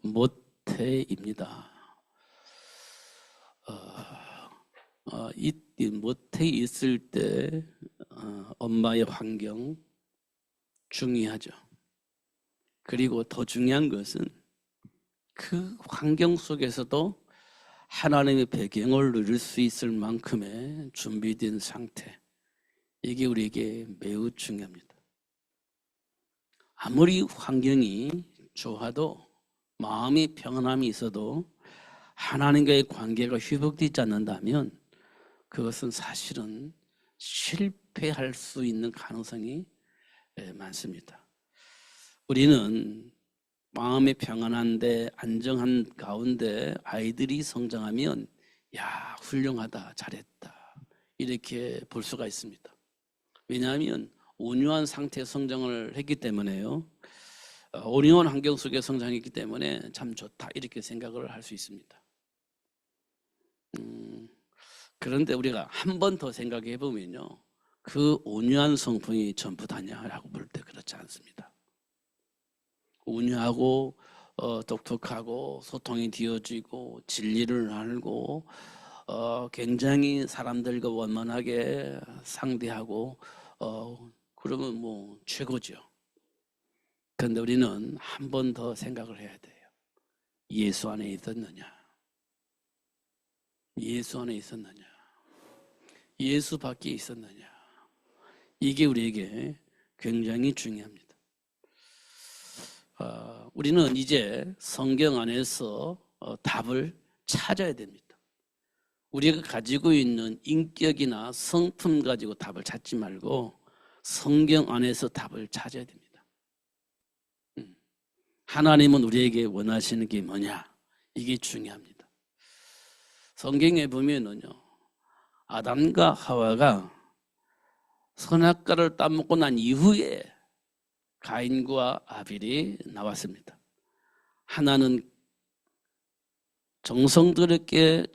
모태입니다. 이 모태에 있을 때 엄마의 환경 중요하죠. 그리고 더 중요한 것은 그 환경 속에서도 하나님의 배경을 누릴 수 있을 만큼의 준비된 상태, 이게 우리에게 매우 중요합니다. 아무리 환경이 좋아도 마음의 평안함이 있어도 하나님과의 관계가 회복되지 않는다면 그것은 사실은 실패할 수 있는 가능성이 많습니다. 우리는 마음이 평안한데 안정한 가운데 아이들이 성장하면 야, 훌륭하다, 잘했다 이렇게 볼 수가 있습니다. 왜냐하면 온유한 상태의 성장을 했기 때문에요. 온유한 환경 속에 성장했기 때문에 참 좋다 이렇게 생각을 할 수 있습니다. 그런데 우리가 한 번 더 생각해 보면요, 그 온유한 성품이 전부 다냐라고 볼 때 그렇지 않습니다. 온유하고 똑똑하고 소통이 되어지고 진리를 알고 굉장히 사람들과 원만하게 상대하고 그러면 뭐 최고죠. 그런데 우리는 한 번 더 생각을 해야 돼요. 예수 안에 있었느냐? 예수 안에 있었느냐? 예수 밖에 있었느냐? 이게 우리에게 굉장히 중요합니다. 우리는 이제 성경 안에서 답을 찾아야 됩니다. 우리가 가지고 있는 인격이나 성품 가지고 답을 찾지 말고 성경 안에서 답을 찾아야 됩니다. 하나님은 우리에게 원하시는 게 뭐냐? 이게 중요합니다. 성경에 보면은요, 아담과 하와가 선악과를 따먹고 난 이후에 가인과 아벨이 나왔습니다. 하나는 정성스럽게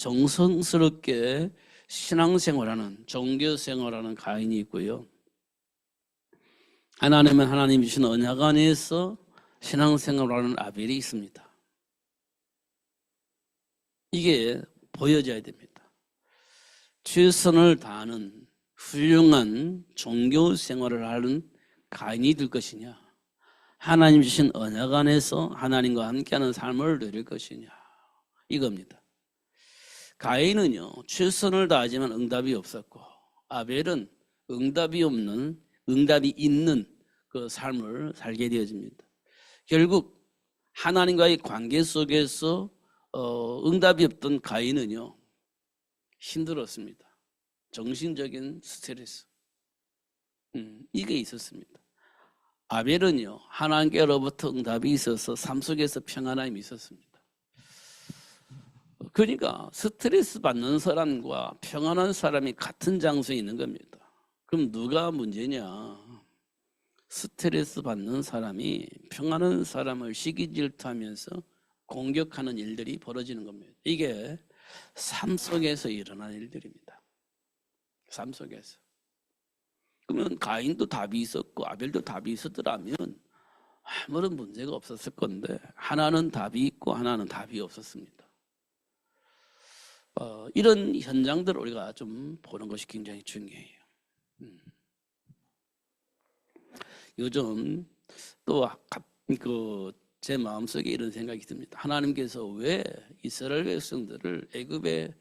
신앙생활하는, 종교생활하는 가인이 있고요. 하나님은 하나님 주신 언약 안에서 신앙생활하는 아벨이 있습니다. 이게 보여져야 됩니다. 최선을 다하는 훌륭한 종교생활을 하는 가인이 될 것이냐, 하나님 주신 언약 안에서 하나님과 함께하는 삶을 누릴 것이냐, 이겁니다. 가인은요, 최선을 다하지만 응답이 없었고, 아벨은 응답이 있는 그 삶을 살게 되어집니다. 결국 하나님과의 관계 속에서 응답이 없던 가인은요, 힘들었습니다. 정신적인 스트레스, 이게 있었습니다. 아벨은요, 하나님께로부터 응답이 있어서 삶 속에서 평안함이 있었습니다. 그러니까 스트레스 받는 사람과 평안한 사람이 같은 장소에 있는 겁니다. 그럼 누가 문제냐? 스트레스 받는 사람이 평안한 사람을 시기질투하면서 공격하는 일들이 벌어지는 겁니다. 이게 삶 속에서 일어나는 일들입니다. 삶 속에서. 그러면 가인도 답이 있었고 아벨도 답이 있었더라면 아무런 문제가 없었을 건데, 하나는 답이 있고 하나는 답이 없었습니다. 이런 현장들을 우리가 좀 보는 것이 굉장히 중요해요. 요즘 또 제 마음속에 이런 생각이 듭니다. 하나님께서 왜 이스라엘 백성들을 애굽의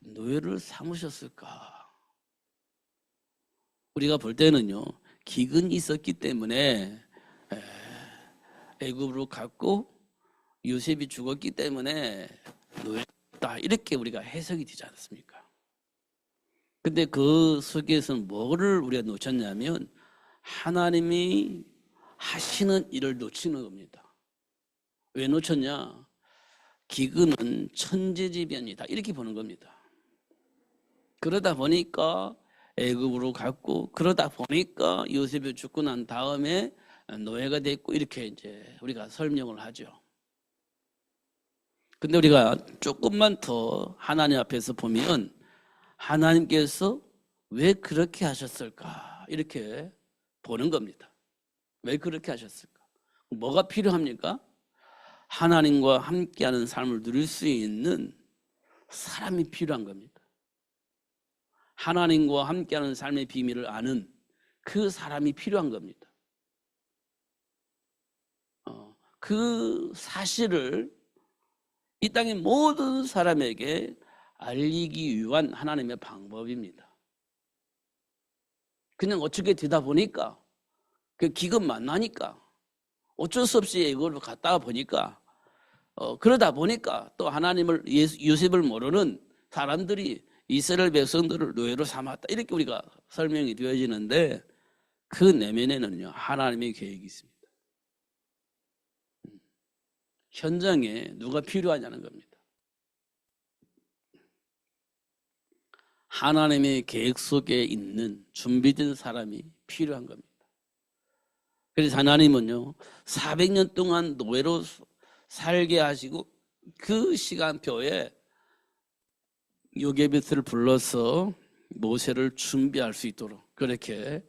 노예를 삼으셨을까? 우리가 볼 때는요, 기근이 있었기 때문에 애굽으로 갔고 요셉이 죽었기 때문에 노예다, 이렇게 우리가 해석이 되지 않습니까? 근데 그 속에서는 뭐를 우리가 놓쳤냐면 하나님이 하시는 일을 놓치는 겁니다. 왜 놓쳤냐? 기근은 천재지변이다, 이렇게 보는 겁니다. 그러다 보니까 애굽으로 갔고, 그러다 보니까 요셉이 죽고 난 다음에 노예가 됐고, 이렇게 이제 우리가 설명을 하죠. 근데 우리가 조금만 더 하나님 앞에서 보면 하나님께서 왜 그렇게 하셨을까, 이렇게 보는 겁니다. 왜 그렇게 하셨을까? 뭐가 필요합니까? 하나님과 함께하는 삶을 누릴 수 있는 사람이 필요한 겁니다. 하나님과 함께하는 삶의 비밀을 아는 그 사람이 필요한 겁니다. 그 사실을 이 땅의 모든 사람에게 알리기 위한 하나님의 방법입니다. 그냥 어떻게 되다 보니까 그 기금 만나니까 어쩔 수 없이 이걸 갖다가 보니까 그러다 보니까 또 하나님을 요셉을 모르는 사람들이 이스라엘 백성들을 노예로 삼았다 이렇게 우리가 설명이 되어지는데 그 내면에는요 하나님의 계획이 있습니다. 현장에 누가 필요하냐는 겁니다. 하나님의 계획 속에 있는 준비된 사람이 필요한 겁니다. 그래서 하나님은요 400년 동안 노예로 살게 하시고 그 시간표에 요게벳을 불러서 모세를 준비할 수 있도록 그렇게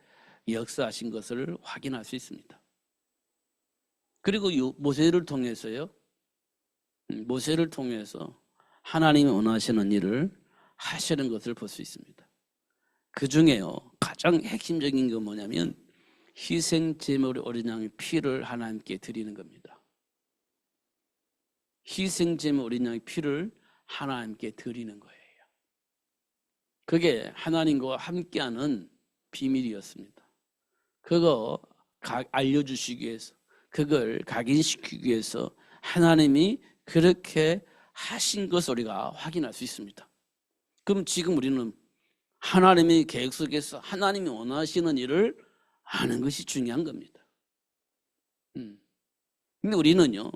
역사하신 것을 확인할 수 있습니다. 그리고 모세를 통해서요 모세를 통해서 하나님이 원하시는 일을 하시는 것을 볼 수 있습니다. 그 중에요 가장 핵심적인 건 뭐냐면 희생 제물의 어린 양의 피를 하나님께 드리는 겁니다. 희생 제물 어린 양의 피를 하나님께 드리는 거예요. 그게 하나님과 함께하는 비밀이었습니다. 그거 알려주시기 위해서 그걸 각인시키기 위해서 하나님이 그렇게 하신 것을 우리가 확인할 수 있습니다. 그럼 지금 우리는 하나님의 계획 속에서 하나님이 원하시는 일을 아는 것이 중요한 겁니다. 근데 우리는요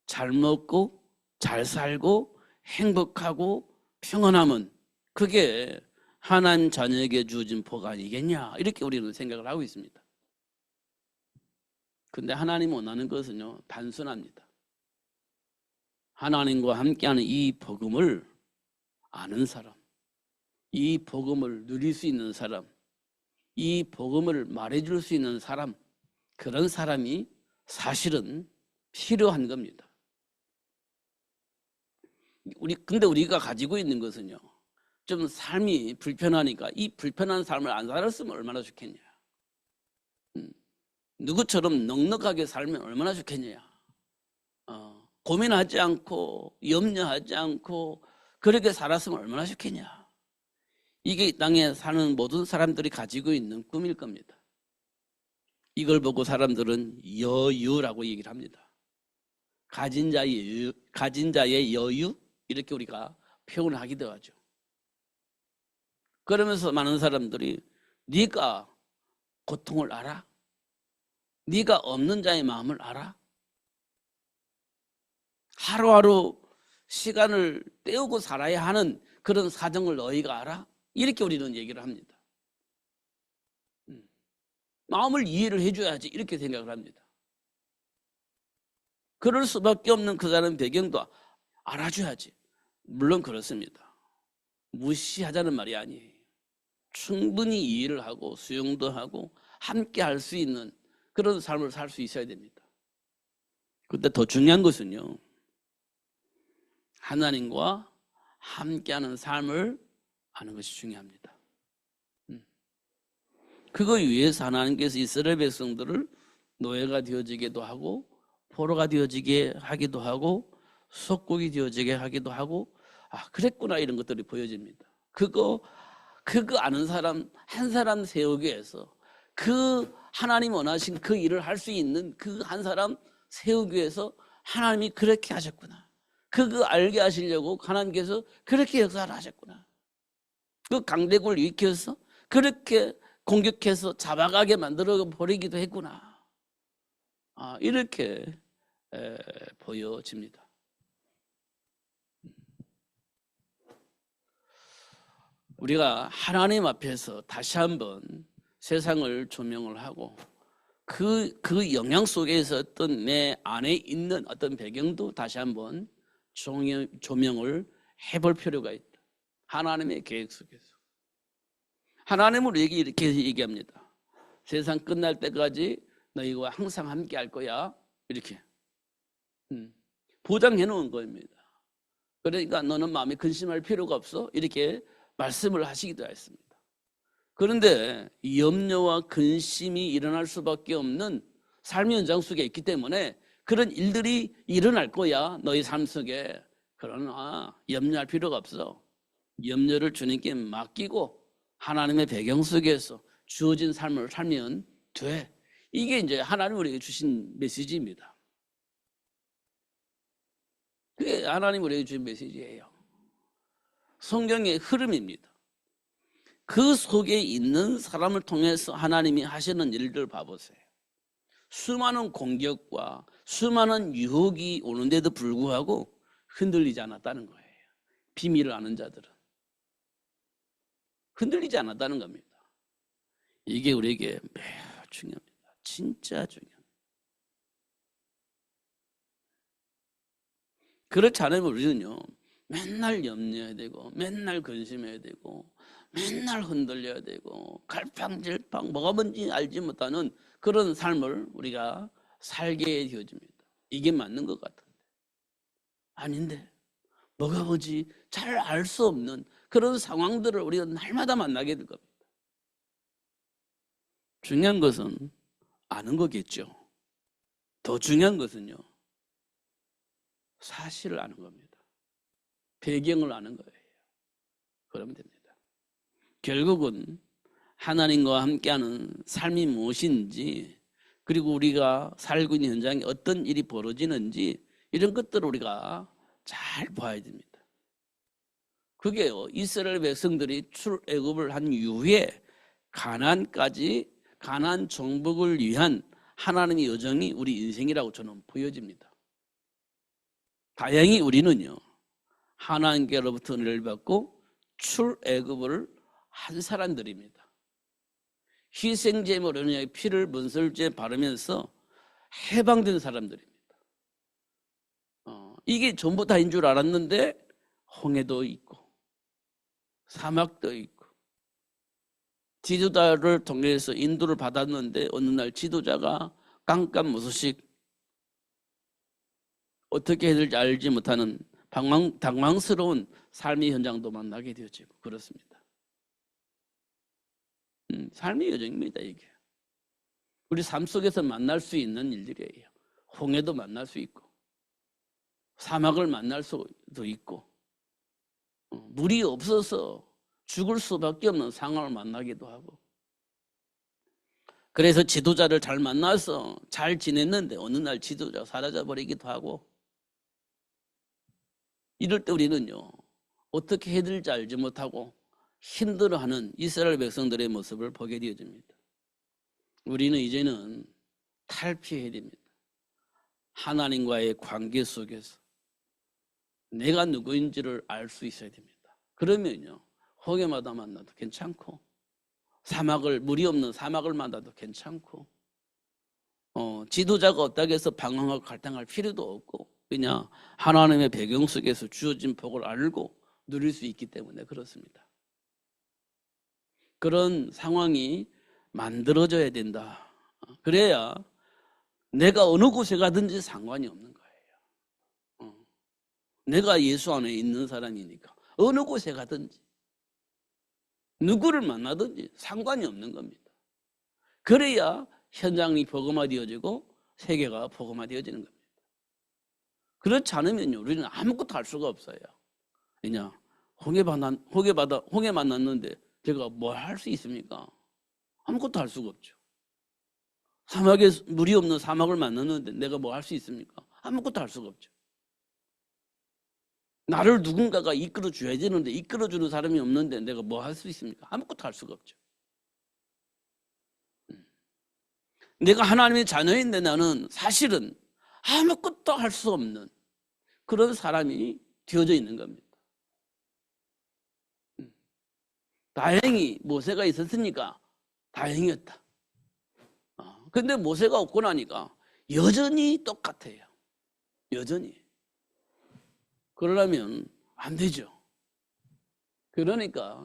잘 먹고 잘 살고 행복하고 평안함은 그게 하나님 자녀에게 주어진 복 아니겠냐 이렇게 우리는 생각을 하고 있습니다. 근데 하나님 원하는 것은요 단순합니다. 하나님과 함께하는 이 복음을 아는 사람, 이 복음을 누릴 수 있는 사람, 이 복음을 말해줄 수 있는 사람, 그런 사람이 사실은 필요한 겁니다. 근데 우리가 가지고 있는 것은요 좀 삶이 불편하니까 이 불편한 삶을 안 살았으면 얼마나 좋겠냐. 누구처럼 넉넉하게 살면 얼마나 좋겠냐. 고민하지 않고 염려하지 않고 그렇게 살았으면 얼마나 좋겠냐. 이게 이 땅에 사는 모든 사람들이 가지고 있는 꿈일 겁니다. 이걸 보고 사람들은 여유라고 얘기를 합니다. 가진 자의 여유 이렇게 우리가 표현을 하기도 하죠. 그러면서 많은 사람들이 네가 고통을 알아? 네가 없는 자의 마음을 알아? 하루하루 시간을 때우고 살아야 하는 그런 사정을 너희가 알아? 이렇게 우리는 얘기를 합니다. 마음을 이해를 해줘야지 이렇게 생각을 합니다. 그럴 수밖에 없는 그 사람 배경도 알아줘야지. 물론 그렇습니다. 무시하자는 말이 아니에요. 충분히 이해를 하고 수용도 하고 함께 할 수 있는 그런 삶을 살 수 있어야 됩니다. 근데 더 중요한 것은요 하나님과 함께하는 삶을 아는 것이 중요합니다. 그거 위해서 하나님께서 이스라엘 백성들을 노예가 되어지게도 하고 포로가 되어지게 하기도 하고 속국이 되어지게 하기도 하고 그랬구나 이런 것들이 보여집니다. 그거 아는 사람 한 사람 세우기 위해서 그 하나님 원하신 그 일을 할 수 있는 그 한 사람 세우기 위해서 하나님이 그렇게 하셨구나. 그거 알게 하시려고 하나님께서 그렇게 역사를 하셨구나. 그 강대국을 일으켜서 그렇게 공격해서 잡아가게 만들어 버리기도 했구나. 이렇게 보여집니다. 우리가 하나님 앞에서 다시 한번 세상을 조명을 하고 그 영향 속에서 어떤 내 안에 있는 어떤 배경도 다시 한번 조명을 해볼 필요가 있다. 하나님의 계획 속에서. 하나님은 이렇게 얘기합니다. 세상 끝날 때까지 너희와 항상 함께 할 거야. 이렇게 보장해 놓은 겁니다. 그러니까 너는 마음에 근심할 필요가 없어 이렇게 말씀을 하시기도 했습니다. 그런데 염려와 근심이 일어날 수밖에 없는 삶의 현장 속에 있기 때문에 그런 일들이 일어날 거야 너희 삶 속에. 그러나 염려할 필요가 없어. 염려를 주님께 맡기고 하나님의 배경 속에서 주어진 삶을 살면 돼. 이게 이제 하나님 우리에게 주신 메시지입니다. 그게 하나님 우리에게 주신 메시지예요. 성경의 흐름입니다. 그 속에 있는 사람을 통해서 하나님이 하시는 일들을 봐보세요. 수많은 공격과 수많은 유혹이 오는데도 불구하고 흔들리지 않았다는 거예요. 비밀을 아는 자들은 흔들리지 않았다는 겁니다. 이게 우리에게 매우 중요합니다. 진짜 중요합니다. 그렇지 않으면 우리는요 맨날 염려해야 되고 맨날 근심해야 되고 맨날 흔들려야 되고 갈팡질팡 뭐가 뭔지 알지 못하는 그런 삶을 우리가 살게 되어집니다. 이게 맞는 것 같은데 아닌데 뭐가 뭔지 잘 알 수 없는 그런 상황들을 우리가 날마다 만나게 될 겁니다. 중요한 것은 아는 거겠죠. 더 중요한 것은요 사실을 아는 겁니다. 배경을 아는 거예요. 그러면 됩니다. 결국은 하나님과 함께하는 삶이 무엇인지 그리고 우리가 살고 있는 현장에 어떤 일이 벌어지는지 이런 것들을 우리가 잘 봐야 됩니다. 그게요 이스라엘 백성들이 출애굽을 한 이후에 가나안까지 가나안 정복을 위한 하나님의 여정이 우리 인생이라고 저는 보여집니다. 다행히 우리는요 하나님께로부터 은혜를 받고 출애굽을 한 사람들입니다. 희생제물로 언약의 피를 문설주에 바르면서 해방된 사람들입니다. 이게 전부 다인 줄 알았는데 홍해도 있고 사막도 있고 지도자를 통해서 인도를 받았는데 어느 날 지도자가 깜깜무소식 어떻게 해야 될지 알지 못하는 당황스러운 삶의 현장도 만나게 되어지고 그렇습니다. 삶의 여정입니다. 이게 우리 삶 속에서 만날 수 있는 일들이에요. 홍해도 만날 수 있고 사막을 만날 수도 있고 물이 없어서 죽을 수밖에 없는 상황을 만나기도 하고 그래서 지도자를 잘 만나서 잘 지냈는데 어느 날 지도자가 사라져 버리기도 하고 이럴 때 우리는요 어떻게 해야 될지 알지 못하고 힘들어하는 이스라엘 백성들의 모습을 보게 되어집니다. 우리는 이제는 탈피해야 됩니다. 하나님과의 관계 속에서 내가 누구인지를 알 수 있어야 됩니다. 그러면요 홍해마다 만나도 괜찮고 물이 없는 사막을 만나도 괜찮고 지도자가 없다고 해서 방황하고 갈등할 필요도 없고 그냥 하나님의 배경 속에서 주어진 복을 알고 누릴 수 있기 때문에 그렇습니다. 그런 상황이 만들어져야 된다. 그래야 내가 어느 곳에 가든지 상관이 없는 거예요. 내가 예수 안에 있는 사람이니까 어느 곳에 가든지 누구를 만나든지 상관이 없는 겁니다. 그래야 현장이 복음화되어지고 세계가 복음화되어지는 겁니다. 그렇지 않으면요 우리는 아무것도 할 수가 없어요. 그냥 홍해 만났는데 제가 뭘 할 수 있습니까? 아무것도 할 수가 없죠. 사막에 물이 없는 사막을 만났는데 내가 뭐 할 수 있습니까? 아무것도 할 수가 없죠. 나를 누군가가 이끌어 줘야 되는데 이끌어 주는 사람이 없는데 내가 뭐 할 수 있습니까? 아무것도 할 수가 없죠. 내가 하나님의 자녀인데 나는 사실은 아무것도 할 수 없는 그런 사람이 되어져 있는 겁니다. 다행히 모세가 있었으니까 다행이었다. 근데 모세가 없고 나니까 여전히 똑같아요. 여전히. 그러려면 안 되죠. 그러니까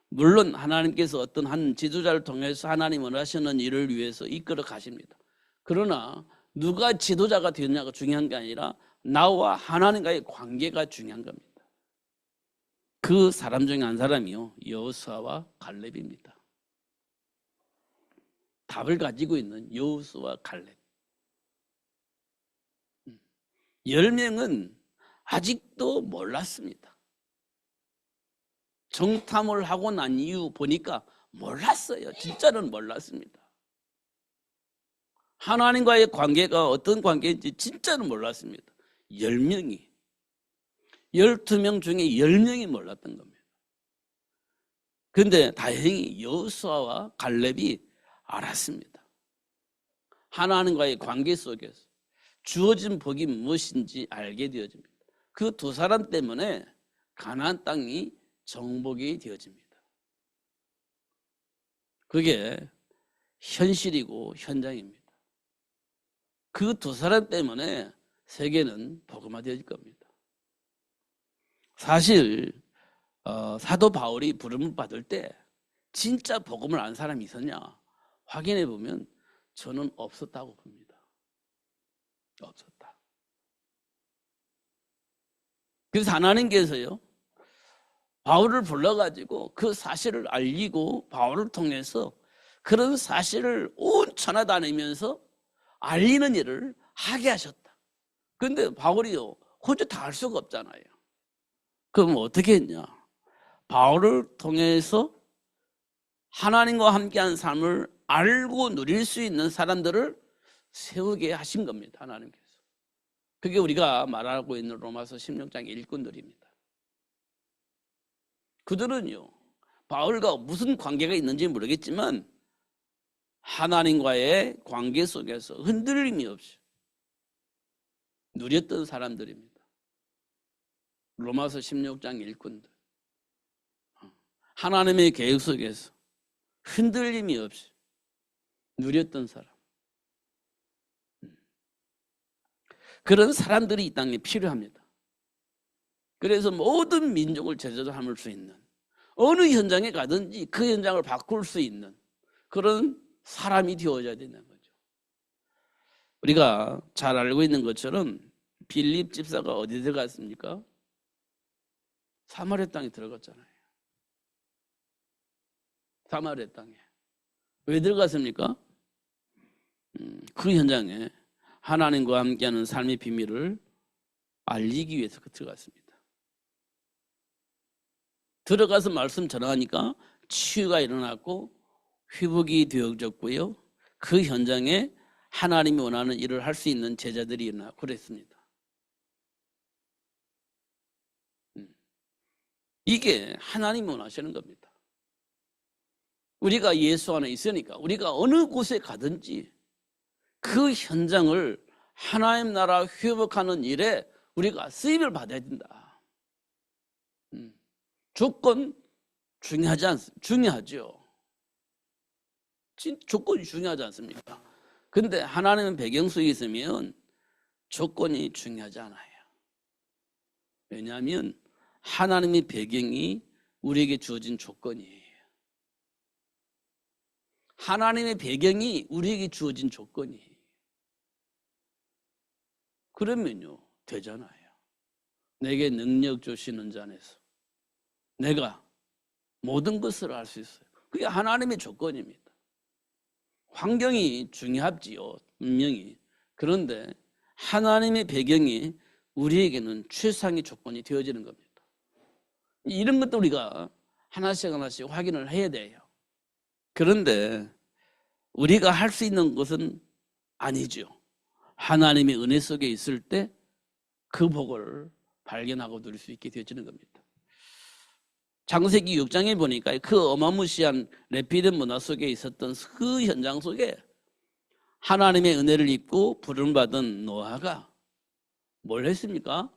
물론 하나님께서 어떤 한 지도자를 통해서 하나님 원하시는 일을 위해서 이끌어 가십니다. 그러나 누가 지도자가 되느냐가 중요한 게 아니라 나와 하나님과의 관계가 중요한 겁니다. 그 사람 중에 한 사람이요, 여호수아와 갈렙입니다. 답을 가지고 있는 여호수아와 갈렙. 10명은 아직도 몰랐습니다. 정탐을 하고 난 이후 보니까 몰랐어요. 진짜는 몰랐습니다. 하나님과의 관계가 어떤 관계인지 진짜는 몰랐습니다. 10명이. 12명 중에 10명이 몰랐던 겁니다. 그런데 다행히 여호수아와 갈렙이 알았습니다. 하나님과의 관계 속에서 주어진 복이 무엇인지 알게 되어집니다. 그 두 사람 때문에 가나안 땅이 정복이 되어집니다. 그게 현실이고 현장입니다. 그 두 사람 때문에 세계는 복음화되어질 겁니다. 사실 사도 바울이 부름을 받을 때 진짜 복음을 안 사람이 있었냐 확인해 보면 저는 없었다고 봅니다. 없었다. 그래서 하나님께서요, 바울을 불러가지고 그 사실을 알리고 바울을 통해서 그런 사실을 온 천하 다니면서 알리는 일을 하게 하셨다. 그런데 바울이요, 혼자 다 할 수가 없잖아요. 그럼 어떻게 했냐? 바울을 통해서 하나님과 함께한 삶을 알고 누릴 수 있는 사람들을 세우게 하신 겁니다. 하나님께서. 그게 우리가 말하고 있는 로마서 16장 일꾼들입니다. 그들은요, 바울과 무슨 관계가 있는지 모르겠지만 하나님과의 관계 속에서 흔들림이 없이 누렸던 사람들입니다. 로마서 16장 일꾼들. 하나님의 계획 속에서 흔들림이 없이 누렸던 사람. 그런 사람들이 이 땅에 필요합니다. 그래서 모든 민족을 제자로 삼을 수 있는, 어느 현장에 가든지 그 현장을 바꿀 수 있는 그런 사람이 되어져야 되는 거죠. 우리가 잘 알고 있는 것처럼 빌립 집사가 어디 들어갔습니까? 사마리아 땅에 들어갔잖아요. 사마리아 땅에. 왜 들어갔습니까? 그 현장에 하나님과 함께하는 삶의 비밀을 알리기 위해서 들어갔습니다. 들어가서 말씀 전하니까 치유가 일어났고 회복이 되어졌고요. 그 현장에 하나님이 원하는 일을 할 수 있는 제자들이 일어나고 그랬습니다. 이게 하나님이 원하시는 겁니다. 우리가 예수 안에 있으니까 우리가 어느 곳에 가든지 그 현장을 하나님 나라 회복하는 일에 우리가 쓰임을 받아야 된다. 조건 중요하지 않습니까? 중요하죠. 조건이 중요하지 않습니까? 근데 하나님은 배경 속에 있으면 조건이 중요하지 않아요. 왜냐하면 하나님의 배경이 우리에게 주어진 조건이에요. 하나님의 배경이 우리에게 주어진 조건이에요. 그러면요, 되잖아요. 내게 능력 주시는 자 안에서 내가 모든 것을 할 수 있어요. 그게 하나님의 조건입니다. 환경이 중요하지요, 분명히. 그런데 하나님의 배경이 우리에게는 최상의 조건이 되어지는 겁니다. 이런 것도 우리가 하나씩 하나씩 확인을 해야 돼요. 그런데 우리가 할 수 있는 것은 아니죠. 하나님의 은혜 속에 있을 때 그 복을 발견하고 누릴 수 있게 되어지는 겁니다. 창세기 6장에 보니까 그 어마무시한 레피드 문화 속에 있었던 그 현장 속에 하나님의 은혜를 입고 부름받은 노아가 뭘 했습니까?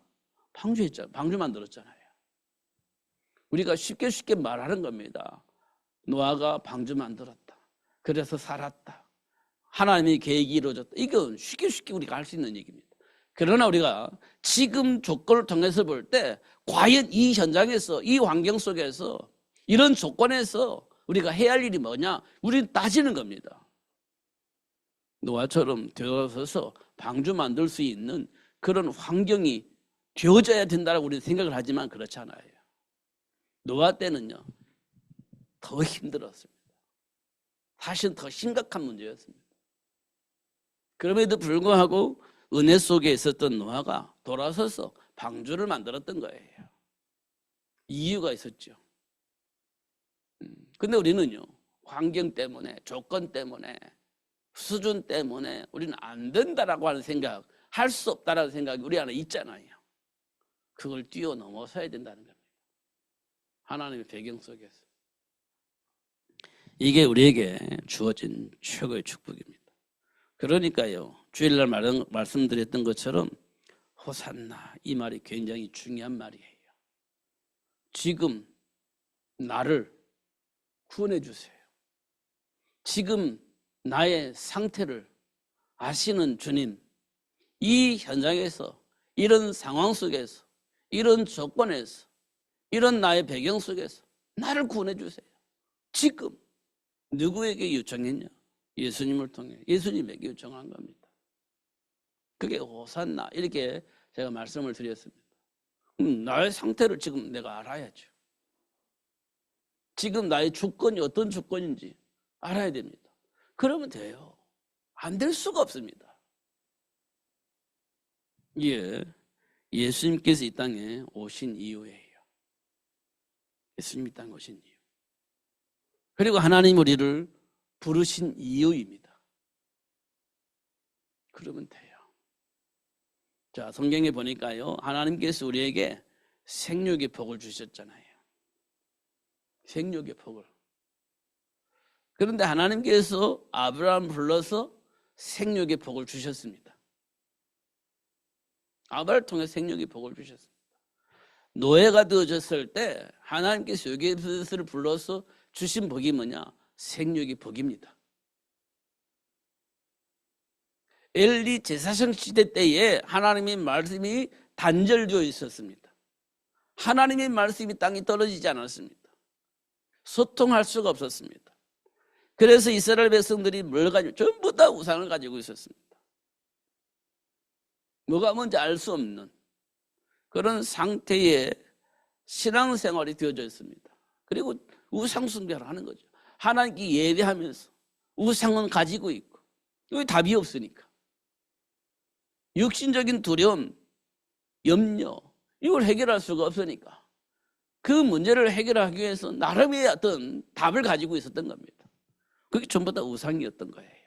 방주했잖아요. 방주 만들었잖아요. 우리가 쉽게 말하는 겁니다. 노아가 방주 만들었다. 그래서 살았다. 하나님의 계획이 이루어졌다. 이건 쉽게 우리가 할 수 있는 얘기입니다. 그러나 우리가 지금 조건을 통해서 볼 때 과연 이 현장에서, 이 환경 속에서, 이런 조건에서 우리가 해야 할 일이 뭐냐? 우리는 따지는 겁니다. 노아처럼 되어서서 방주 만들 수 있는 그런 환경이 되어져야 된다고 우리는 생각을 하지만 그렇지 않아요. 노아 때는요, 더 힘들었습니다. 사실은 더 심각한 문제였습니다. 그럼에도 불구하고 은혜 속에 있었던 노아가 돌아서서 방주를 만들었던 거예요. 이유가 있었죠. 근데 우리는요, 환경 때문에, 조건 때문에, 수준 때문에 우리는 안 된다라고 하는 생각, 할 수 없다라는 생각이 우리 안에 있잖아요. 그걸 뛰어넘어서야 된다는 겁니다. 하나님의 배경 속에서. 이게 우리에게 주어진 최고의 축복입니다. 그러니까요, 주일날 말씀드렸던 것처럼 호산나, 이 말이 굉장히 중요한 말이에요. 지금 나를 구원해 주세요. 지금 나의 상태를 아시는 주님, 이 현장에서, 이런 상황 속에서, 이런 조건에서, 이런 나의 배경 속에서 나를 구원해 주세요. 지금 누구에게 요청했냐? 예수님을 통해 예수님에게 요청한 겁니다. 그게 호산나, 이렇게 제가 말씀을 드렸습니다. 나의 상태를 지금 내가 알아야죠. 지금 나의 조건이 어떤 조건인지 알아야 됩니다. 그러면 돼요. 안 될 수가 없습니다. 예, 예수님께서 이 땅에 오신 이유예요. 예수님이 이 땅에 오신 이유. 그리고 하나님 우리를 부르신 이유입니다. 그러면 돼요. 자, 성경에 보니까요, 하나님께서 우리에게 생육의 복을 주셨잖아요. 생육의 복을. 그런데 하나님께서 아브라함 불러서 생육의 복을 주셨습니다. 아브라함을 통해 생육의 복을 주셨습니다. 노예가 되어졌을 때 하나님께서 요게스를 불러서 주신 복이 뭐냐? 생육의 복입니다. 엘리 제사장 시대 때에 하나님의 말씀이 단절되어 있었습니다. 하나님의 말씀이 땅에 떨어지지 않았습니다. 소통할 수가 없었습니다. 그래서 이스라엘 백성들이 뭘 가지고 전부 다 우상을 가지고 있었습니다. 뭐가 뭔지 알 수 없는 그런 상태의 신앙생활이 되어져 있습니다. 그리고 우상 숭배를 하는 거죠. 하나님께 예배하면서 우상은 가지고 있고, 여기 답이 없으니까. 육신적인 두려움, 염려, 이걸 해결할 수가 없으니까 그 문제를 해결하기 위해서 나름의 어떤 답을 가지고 있었던 겁니다. 그게 전부 다 우상이었던 거예요.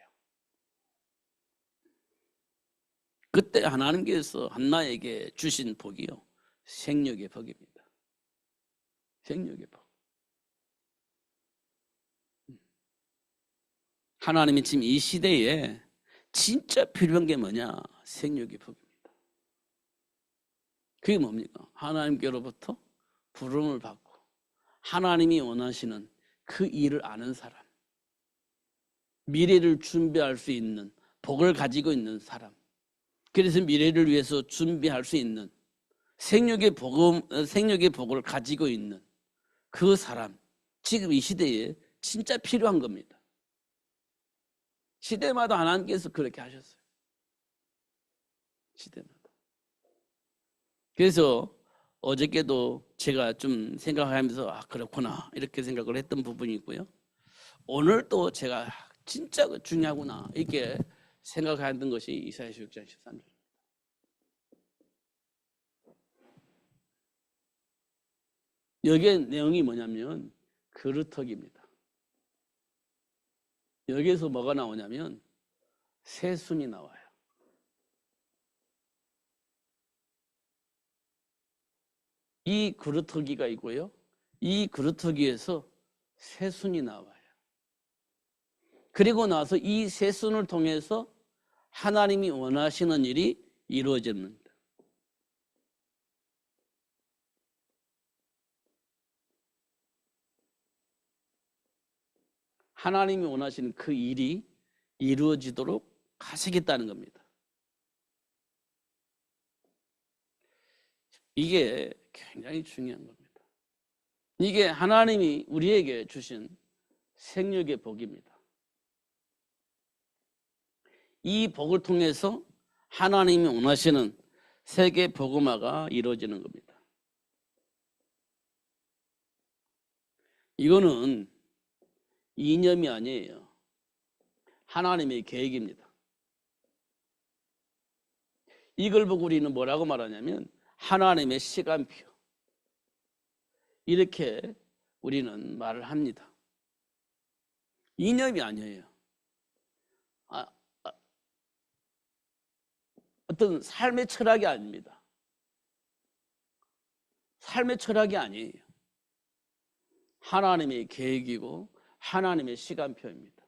그때 하나님께서 한나에게 주신 복이요, 생육의 복입니다. 생육의 복. 하나님이 지금 이 시대에 진짜 필요한 게 뭐냐? 생육의 복입니다. 그게 뭡니까? 하나님께로부터 부름을 받고 하나님이 원하시는 그 일을 아는 사람, 미래를 준비할 수 있는 복을 가지고 있는 사람, 그래서 미래를 위해서 준비할 수 있는 생육의 복을 가지고 있는 그 사람, 지금 이 시대에 진짜 필요한 겁니다. 시대마다 하나님께서 그렇게 하셨어요. 시대마다. 그래서 어저께도 제가 좀 생각하면서 그렇구나 이렇게 생각을 했던 부분이 있고요. 오늘 또 제가 진짜 중요하구나 이렇게 생각했던 것이 이사야서 6장 13절. 여기에 내용이 뭐냐면 그루터기입니다. 여기에서 뭐가 나오냐면 새순이 나와요. 이 그루터기가 있고요. 이 그루터기에서 새순이 나와요. 그리고 나서 이 새순을 통해서 하나님이 원하시는 일이 이루어집니다. 하나님이 원하시는 그 일이 이루어지도록 하시겠다는 겁니다. 이게 굉장히 중요한 겁니다. 이게 하나님이 우리에게 주신 생육의 복입니다. 이 복을 통해서 하나님이 원하시는 세계 복음화가 이루어지는 겁니다. 이거는 이념이 아니에요. 하나님의 계획입니다. 이걸 보고 우리는 뭐라고 말하냐면 하나님의 시간표, 이렇게 우리는 말을 합니다. 이념이 아니에요. 어떤 삶의 철학이 아닙니다. 삶의 철학이 아니에요. 하나님의 계획이고 하나님의 시간표입니다.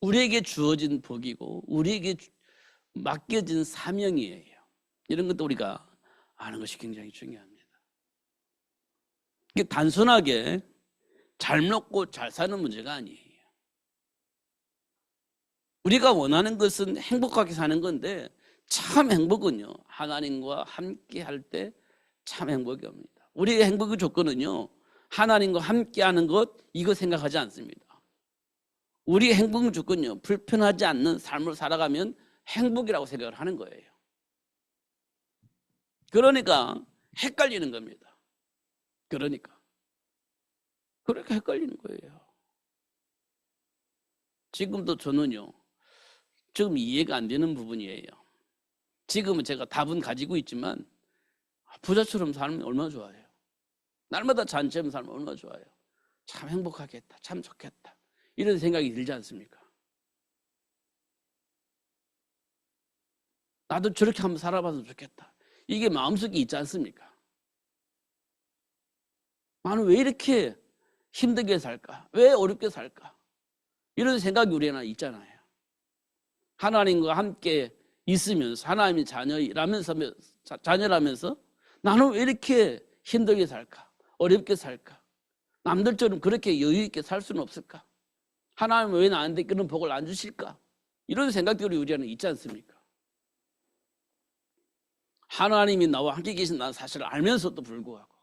우리에게 주어진 복이고 우리에게 맡겨진 사명이에요. 이런 것도 우리가 아는 것이 굉장히 중요합니다. 이게 단순하게 잘 먹고 잘 사는 문제가 아니에요. 우리가 원하는 것은 행복하게 사는 건데 참 행복은요, 하나님과 함께 할 때 참 행복이 옵니다. 우리의 행복의 조건은요, 하나님과 함께 하는 것, 이거 생각하지 않습니다. 우리의 행복의 조건은요, 불편하지 않는 삶을 살아가면 행복이라고 생각을 하는 거예요. 그러니까 헷갈리는 겁니다. 그러니까 헷갈리는 거예요. 지금도 저는요, 좀 이해가 안 되는 부분이에요. 지금은 제가 답은 가지고 있지만 부자처럼 살면 얼마나 좋아요. 날마다 잔치하면 살면 얼마나 좋아요. 참 행복하겠다, 참 좋겠다, 이런 생각이 들지 않습니까? 나도 저렇게 한번 살아봤으면 좋겠다, 이게 마음속에 있지 않습니까? 나는 왜 이렇게 힘들게 살까? 왜 어렵게 살까? 이런 생각이 우리 안에 있잖아요. 하나님과 함께 있으면서 하나님의 자녀라면서 나는 왜 이렇게 힘들게 살까? 어렵게 살까? 남들처럼 그렇게 여유 있게 살 수는 없을까? 하나님은 왜 나한테 그런 복을 안 주실까? 이런 생각들이 우리 안에 있지 않습니까? 하나님이 나와 함께 계신다는 사실을 알면서도 불구하고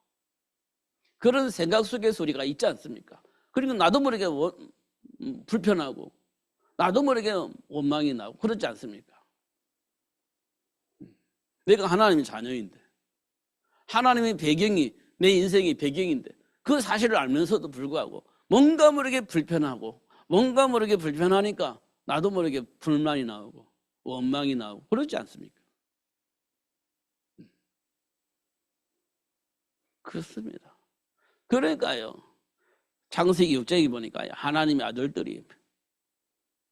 그런 생각 속에서 우리가 있지 않습니까? 그리고 나도 모르게 불편하고 나도 모르게 원망이 나고 그렇지 않습니까? 내가 하나님의 자녀인데, 하나님의 배경이 내 인생의 배경인데 그 사실을 알면서도 불구하고 뭔가 모르게 불편하고 뭔가 모르게 불편하니까 나도 모르게 불만이 나오고 원망이 나오고 그렇지 않습니까? 그렇습니다. 그러니까요, 창세기 6장에 보니까 하나님의 아들들이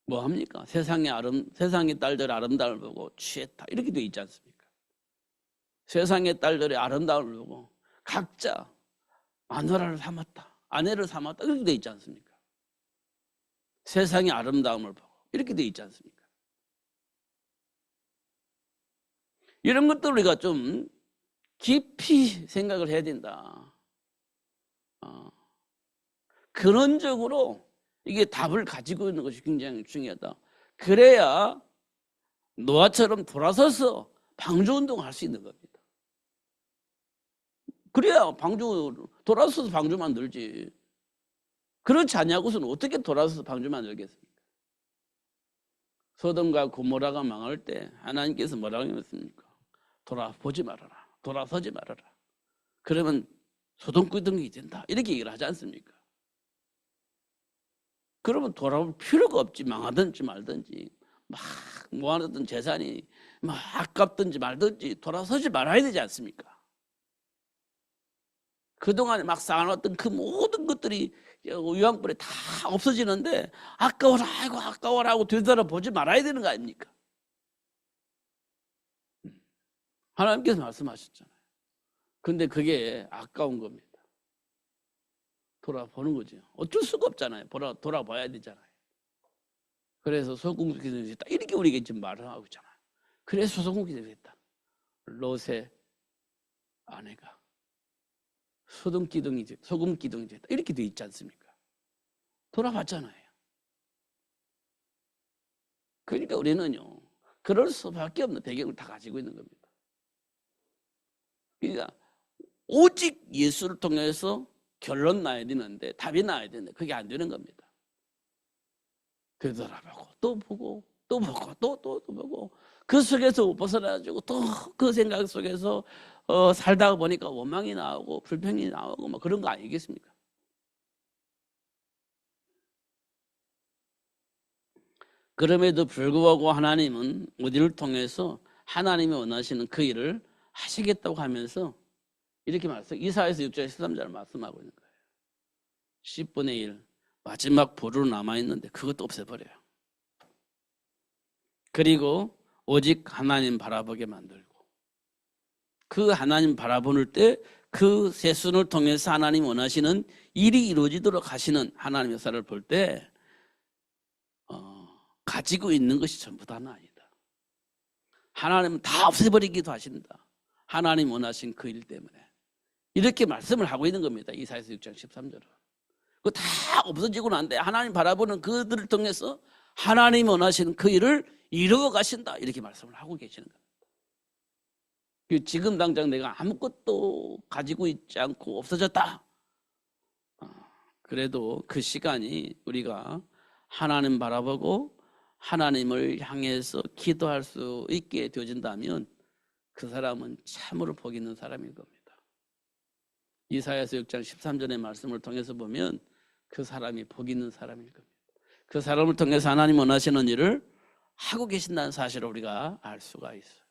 뭐 합니까? 세상의 딸들의 아름다움을 보고 취했다, 이렇게 돼 있지 않습니까? 세상의 딸들의 아름다움을 보고 각자 마누라를 삼았다, 아내를 삼았다, 이렇게 돼 있지 않습니까? 세상의 아름다움을 보고 이렇게 돼 있지 않습니까? 이런 것들 우리가 좀 깊이 생각을 해야 된다. 근원적으로 이게 답을 가지고 있는 것이 굉장히 중요하다. 그래야 노아처럼 돌아서서 방주운동을 할 수 있는 겁니다. 그래야 돌아서서 방주 만들지. 그렇지 않냐고서는 어떻게 돌아서서 방주 만들겠습니까? 소돔과 고모라가 망할 때 하나님께서 뭐라고 했습니까? 돌아보지 말아라, 돌아서지 말아라. 그러면 소돔구덩이 된다, 이렇게 얘기를 하지 않습니까? 그러면 돌아올 필요가 없지. 망하든지 말든지 막 모아놨던 재산이 막 아깝든지 말든지 돌아서지 말아야 되지 않습니까? 그동안에 막 쌓아놨던 그 모든 것들이 유황불에 다 없어지는데 아까워라, 아이고 아까워라 하고 되돌아보지 말아야 되는 거 아닙니까? 하나님께서 말씀하셨잖아요. 근데 그게 아까운 겁니다. 돌아보는 거죠. 어쩔 수가 없잖아요. 돌아봐야 되잖아요. 그래서 소금기둥이 됐다, 이렇게 우리가 지금 말을 하고 있잖아요. 그래서 소금기둥이 됐다. 롯의 아내가 소금기둥이 됐다, 이렇게 돼 있지 않습니까? 돌아봤잖아요. 그러니까 우리는요, 그럴 수밖에 없는 배경을 다 가지고 있는 겁니다. 그러니까 오직 예수를 통해서 결론 나야 되는데, 답이 나야 되는데 그게 안 되는 겁니다. 되돌아보고 또 보고 또 보고 또 보고 그 속에서 못 벗어나가지고 또 그 생각 속에서 살다가 보니까 원망이 나오고 불평이 나오고 뭐 그런 거 아니겠습니까? 그럼에도 불구하고 하나님은 우리를 통해서 하나님이 원하시는 그 일을 하시겠다고 하면서 이렇게 말했어요. 이사야서 6장 13절 말씀하고 있는 거예요. 10분의 1 마지막 보루로 남아있는데 그것도 없애버려요. 그리고 오직 하나님 바라보게 만들고 그 하나님 바라보는 때 그 세순을 통해서 하나님 원하시는 일이 이루어지도록 하시는 하나님의 역사를 볼 때 가지고 있는 것이 전부 다는 아니다. 하나님은 다 없애버리기도 하신다. 하나님 원하신 그 일 때문에 이렇게 말씀을 하고 있는 겁니다. 이사야서 6장 13절은 그거 다 없어지고 난데 하나님 바라보는 그들을 통해서 하나님 원하시는 그 일을 이루어 가신다. 이렇게 말씀을 하고 계시는 겁니다. 지금 당장 내가 아무것도 가지고 있지 않고 없어졌다. 그래도 그 시간이 우리가 하나님 바라보고 하나님을 향해서 기도할 수 있게 되어진다면 그 사람은 참으로 복 있는 사람일 겁니다. 이사야서 6장 13절의 말씀을 통해서 보면 그 사람이 복 있는 사람일 겁니다. 그 사람을 통해서 하나님 원하시는 일을 하고 계신다는 사실을 우리가 알 수가 있어요.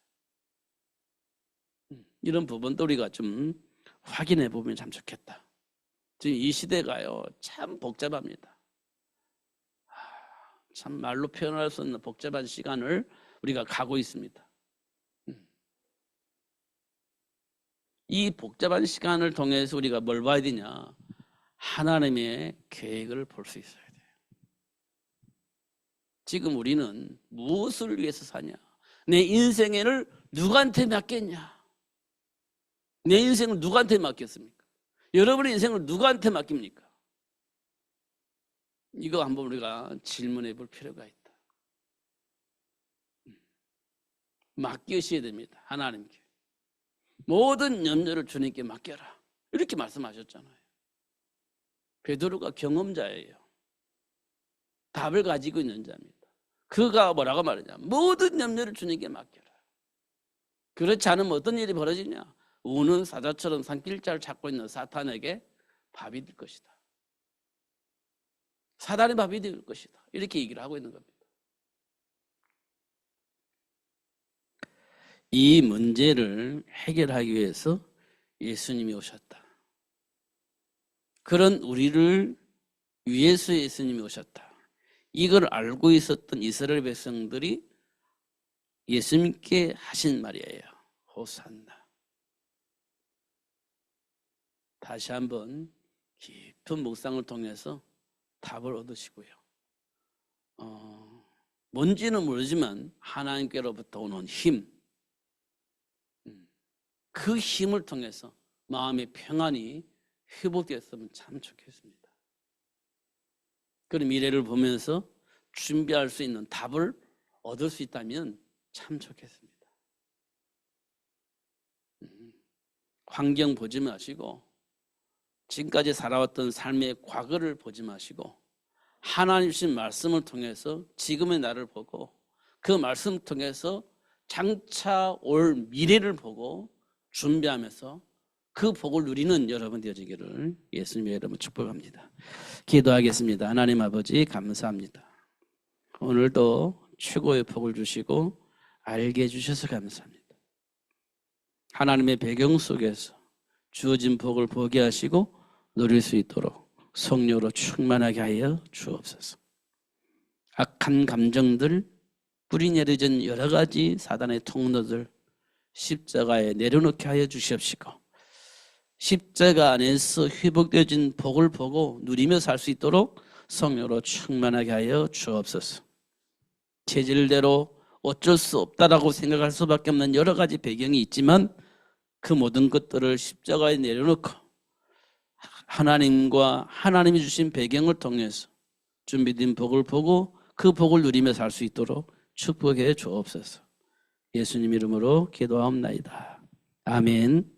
이런 부분도 우리가 좀 확인해 보면 참 좋겠다. 지금 이 시대가요 참 복잡합니다. 참 말로 표현할 수 없는 복잡한 시간을 우리가 가고 있습니다. 이 복잡한 시간을 통해서 우리가 뭘 봐야 되냐? 하나님의 계획을 볼 수 있어야 돼요. 지금 우리는 무엇을 위해서 사냐? 내 인생을 누구한테 맡겼냐? 내 인생을 누구한테 맡겼습니까? 여러분의 인생을 누구한테 맡깁니까? 이거 한번 우리가 질문해 볼 필요가 있다. 맡기셔야 됩니다. 하나님께. 모든 염려를 주님께 맡겨라. 이렇게 말씀하셨잖아요. 베드로가 경험자예요. 답을 가지고 있는 자입니다. 그가 뭐라고 말하냐? 모든 염려를 주님께 맡겨라. 그렇지 않으면 어떤 일이 벌어지냐? 우는 사자처럼 산길자를 찾고 있는 사탄에게 밥이 될 것이다. 사단의 밥이 될 것이다. 이렇게 얘기를 하고 있는 겁니다. 이 문제를 해결하기 위해서 예수님이 오셨다. 그런 우리를 위해서 예수님이 오셨다. 이걸 알고 있었던 이스라엘 백성들이 예수님께 하신 말이에요. 호산나. 다시 한번 깊은 묵상을 통해서 답을 얻으시고요. 뭔지는 모르지만 하나님께로부터 오는 힘, 그 힘을 통해서 마음의 평안이 회복되었으면 참 좋겠습니다. 그런 미래를 보면서 준비할 수 있는 답을 얻을 수 있다면 참 좋겠습니다. 환경 보지 마시고 지금까지 살아왔던 삶의 과거를 보지 마시고 하나님 주신 말씀을 통해서 지금의 나를 보고 그 말씀을 통해서 장차 올 미래를 보고 준비하면서 그 복을 누리는 여러분 되어지기를 예수님의 이름으로 축복합니다. 기도하겠습니다. 하나님 아버지 감사합니다. 오늘도 최고의 복을 주시고 알게 해주셔서 감사합니다. 하나님의 배경 속에서 주어진 복을 보게 하시고 누릴 수 있도록 성령으로 충만하게 하여 주옵소서. 악한 감정들, 뿌리 내려진 여러 가지 사단의 통로들 십자가에 내려놓게 하여 주시옵시고 십자가 안에서 회복되어진 복을 보고 누리며 살 수 있도록 성령으로 충만하게 하여 주옵소서. 체질대로 어쩔 수 없다라고 생각할 수밖에 없는 여러 가지 배경이 있지만 그 모든 것들을 십자가에 내려놓고 하나님과 하나님이 주신 배경을 통해서 준비된 복을 보고 그 복을 누리며 살 수 있도록 축복해 주옵소서. 예수님 이름으로 기도하옵나이다. 아멘.